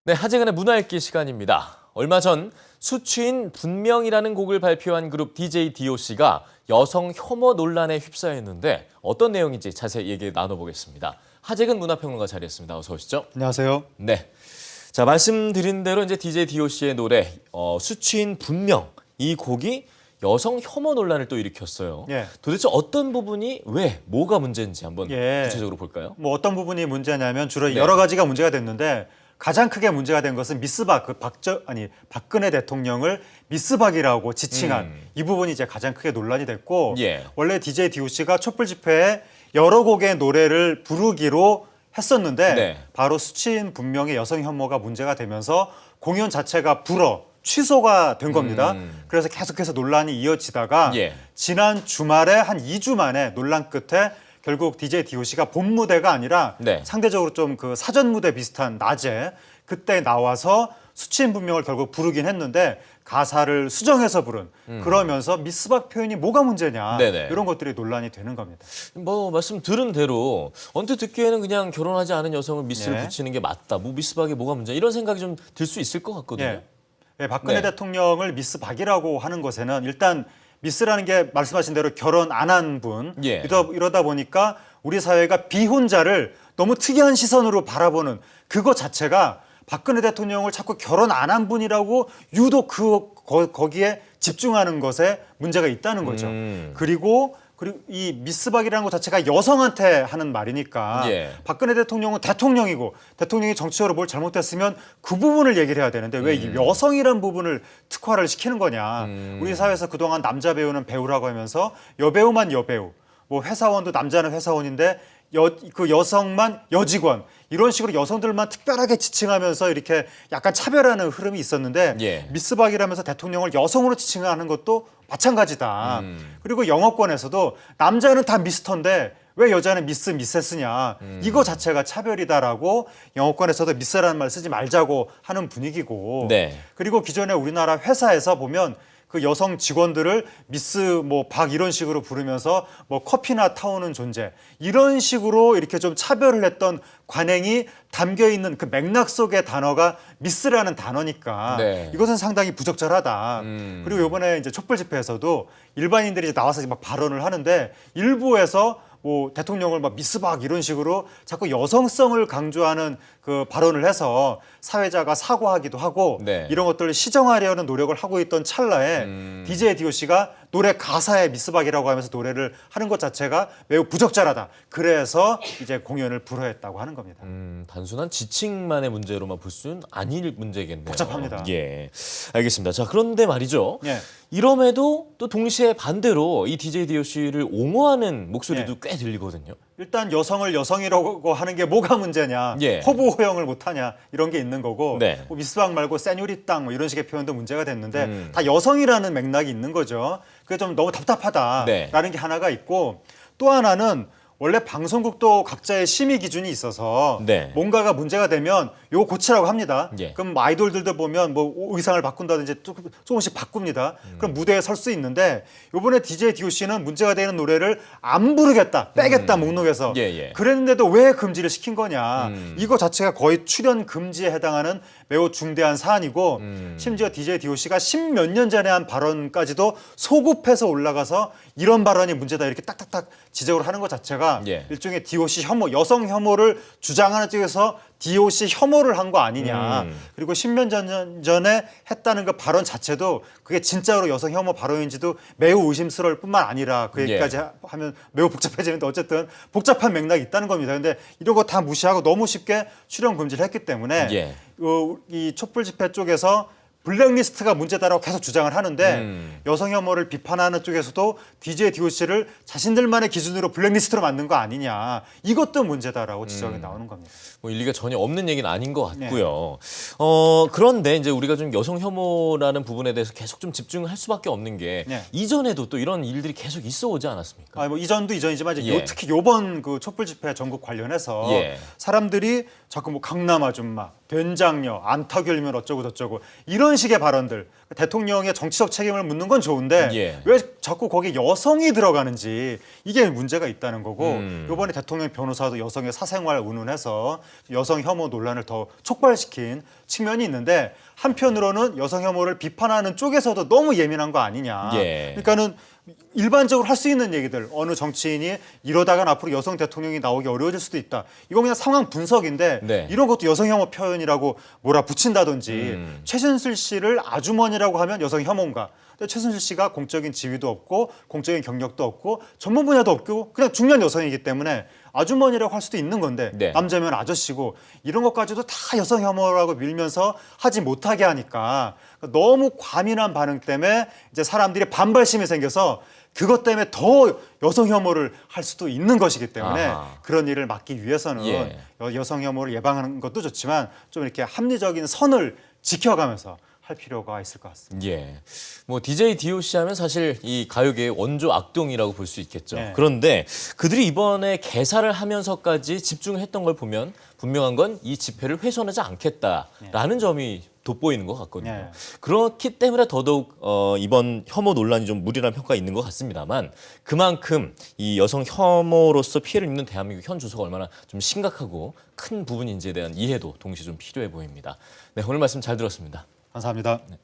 네, 하재근의 문화읽기 시간입니다. 얼마 전 수취인 분명이라는 곡을 발표한 그룹 DJ DOC가 여성 혐오 논란에 휩싸였는데 어떤 내용인지 자세히 얘기 나눠보겠습니다. 하재근 문화평론가 자리했습니다. 어서 오시죠. 안녕하세요. 네, 자 말씀드린 대로 이제 DJ DOC의 노래 수취인 분명 이 곡이 여성 혐오 논란을 또 일으켰어요. 예. 도대체 어떤 부분이 왜 뭐가 문제인지 한번 구체적으로 볼까요? 뭐 어떤 부분이 문제냐면 주로 네. 여러 가지가 문제가 됐는데 가장 크게 문제가 된 것은 미스박, 박근혜 대통령을 미스박이라고 지칭한 이 부분이 이제 가장 크게 논란이 됐고 예. 원래 DJ DOC가 촛불 집회에 여러 곡의 노래를 부르기로 했었는데 네. 바로 수치인 분명의 여성 혐오가 문제가 되면서 공연 자체가 취소가 된 겁니다. 그래서 계속해서 논란이 이어지다가 예. 지난 주말에 한 2주 만에 논란 끝에 결국 DJ DOC가 본 무대가 아니라 네. 상대적으로 좀 그 사전 무대 비슷한 낮에 그때 나와서 수치인 분명을 결국 부르긴 했는데 가사를 수정해서 부른 그러면서 미스박 표현이 뭐가 문제냐 네네. 이런 것들이 논란이 되는 겁니다. 뭐 말씀 들은 대로 언뜻 듣기에는 그냥 결혼하지 않은 여성을 미스를 예. 붙이는 게 맞다. 뭐 미스박이 뭐가 문제 이런 생각이 좀 들 수 있을 것 같거든요. 예. 예, 박근혜 네. 대통령을 미스박이라고 하는 것에는 일단 미스라는 게 말씀하신 대로 결혼 안 한 분 예. 이러다 보니까 우리 사회가 비혼자를 너무 특이한 시선으로 바라보는 그거 자체가 박근혜 대통령을 자꾸 결혼 안 한 분이라고 유독 거기에 집중하는 것에 문제가 있다는 거죠. 그리고 이 미스박이라는 것 자체가 여성한테 하는 말이니까 예. 박근혜 대통령은 대통령이고 대통령이 정치적으로 뭘 잘못했으면 그 부분을 얘기를 해야 되는데 왜 이 여성이란 부분을 특화를 시키는 거냐. 우리 사회에서 그동안 남자 배우는 배우라고 하면서 여배우만 여배우, 뭐 회사원도 남자는 회사원인데 그 여성만 여직원 이런 식으로 여성들만 특별하게 지칭하면서 이렇게 약간 차별하는 흐름이 있었는데 예. 미스박이라면서 대통령을 여성으로 지칭하는 것도 마찬가지다. 그리고 영어권에서도 남자는 다 미스터인데 왜 여자는 미세스냐. 이거 자체가 차별이다라고 영어권에서도 미스라는 말 쓰지 말자고 하는 분위기고 네. 그리고 기존에 우리나라 회사에서 보면 그 여성 직원들을 미스 뭐 박 이런 식으로 부르면서 뭐 커피나 타오는 존재 이런 식으로 이렇게 좀 차별을 했던 관행이 담겨 있는 그 맥락 속의 단어가 미스라는 단어니까 네. 이것은 상당히 부적절하다. 그리고 이번에 이제 촛불 집회에서도 일반인들이 이제 나와서 막 발언을 하는데 일부에서 뭐 대통령을 막 미스박 이런 식으로 자꾸 여성성을 강조하는 그 발언을 해서 사회자가 사과하기도 하고 네. 이런 것들을 시정하려는 노력을 하고 있던 찰나에 DJ DOC가 노래 가사에 미스박이라고 하면서 노래를 하는 것 자체가 매우 부적절하다. 그래서 이제 공연을 불허했다고 하는 겁니다. 단순한 지칭만의 문제로만 볼 수는 아닐 문제겠네요. 복잡합니다. 예, 알겠습니다. 자, 그런데 말이죠. 예. 이럼에도 또 동시에 반대로 이 DJ DOC를 옹호하는 목소리도 예. 꽤 들리거든요. 일단 여성을 여성이라고 하는 게 뭐가 문제냐, 예. 허브 허용을 못하냐 이런 게 있는 거고 네. 뭐 미스박 말고 세뇨리땅 뭐 이런 식의 표현도 문제가 됐는데 다 여성이라는 맥락이 있는 거죠. 그게 좀 너무 답답하다라는 네. 게 하나가 있고 또 하나는 원래 방송국도 각자의 심의 기준이 있어서 네. 뭔가가 문제가 되면 요거 고치라고 합니다. 예. 그럼 뭐 아이돌들도 보면 뭐 의상을 바꾼다든지 조금씩 바꿉니다. 그럼 무대에 설 수 있는데 요번에 DJ DOC는 문제가 되는 노래를 안 부르겠다, 빼겠다 목록에서 예, 예. 그랬는데도 왜 금지를 시킨 거냐. 이거 자체가 거의 출연 금지에 해당하는 매우 중대한 사안이고 심지어 DJ DOC가 십몇 년 전에 한 발언까지도 소급해서 올라가서 이런 발언이 문제다 이렇게 딱딱딱 지적을 하는 것 자체가 예. 일종의 DOC 혐오, 여성 혐오를 주장하는 쪽에서 DOC 혐오를 한 거 아니냐. 그리고 십몇 년 전에 했다는 그 발언 자체도 그게 진짜로 여성 혐오 발언인지도 매우 의심스러울 뿐만 아니라 그 얘기까지 하면 매우 복잡해지는데 어쨌든 복잡한 맥락이 있다는 겁니다. 근데 이런 거 다 무시하고 너무 쉽게 출연 금지를 했기 때문에 예. 이 촛불 집회 쪽에서 블랙리스트가 문제다라고 계속 주장을 하는데 여성 혐오를 비판하는 쪽에서도 DJ DOC를 자신들만의 기준으로 블랙리스트로 만든 거 아니냐. 이것도 문제다라고 지적이 나오는 겁니다. 뭐 일리가 전혀 없는 얘기는 아닌 것 네. 같고요. 그런데 이제 우리가 좀 여성 혐오라는 부분에 대해서 계속 좀 집중할 수밖에 없는 게 네. 이전에도 또 이런 일들이 계속 있어 오지 않았습니까? 뭐 이전도 이전이지만 이제 예. 특히 요번 그 촛불 집회 전국 관련해서 예. 사람들이 자꾸 뭐 강남 아줌마, 된장녀, 안타결면 어쩌고 저쩌고 이런 식의 발언들 대통령의 정치적 책임을 묻는 건 좋은데 예. 왜 자꾸 거기에 여성이 들어가는지 이게 문제가 있다는 거고 이번에 대통령 변호사도 여성의 사생활 운운해서 여성 혐오 논란을 더 촉발시킨 측면이 있는데 한편으로는 여성 혐오를 비판하는 쪽에서도 너무 예민한 거 아니냐. 예. 그러니까는 일반적으로 할 수 있는 얘기들 어느 정치인이 이러다간 앞으로 여성 대통령이 나오기 어려워질 수도 있다. 이건 그냥 상황 분석인데 네. 이런 것도 여성 혐오 표현이라고 뭐라 붙인다든지 최순실 씨를 아주머니라고 하면 여성 혐오인가. 근데 최순실 씨가 공적인 지위도 없고 공적인 경력도 없고 전문 분야도 없고 그냥 중년 여성이기 때문에 아주머니라고 할 수도 있는 건데 네. 남자면 아저씨고 이런 것까지도 다 여성 혐오라고 밀면서 하지 못하게 하니까 너무 과민한 반응 때문에 이제 사람들이 반발심이 생겨서 그것 때문에 더 여성 혐오를 할 수도 있는 것이기 때문에 아하. 그런 일을 막기 위해서는 예. 여성 혐오를 예방하는 것도 좋지만 좀 이렇게 합리적인 선을 지켜가면서 할 필요가 있을 것 같습니다. 예. 뭐 DJ DOC 하면 사실 이 가요계의 원조 악동이라고 볼 수 있겠죠. 네. 그런데 그들이 이번에 개사를 하면서까지 집중했던 걸 보면 분명한 건 이 집회를 훼손하지 않겠다라는 점이 돋보이는 것 같거든요. 네. 그렇기 때문에 더더욱 이번 혐오 논란이 좀 무리란 평가가 있는 것 같습니다만 그만큼 이 여성 혐오로서 피해를 입는 대한민국 현 주소가 얼마나 좀 심각하고 큰 부분인지에 대한 이해도 동시에 좀 필요해 보입니다. 네, 오늘 말씀 잘 들었습니다. 감사합니다. 네.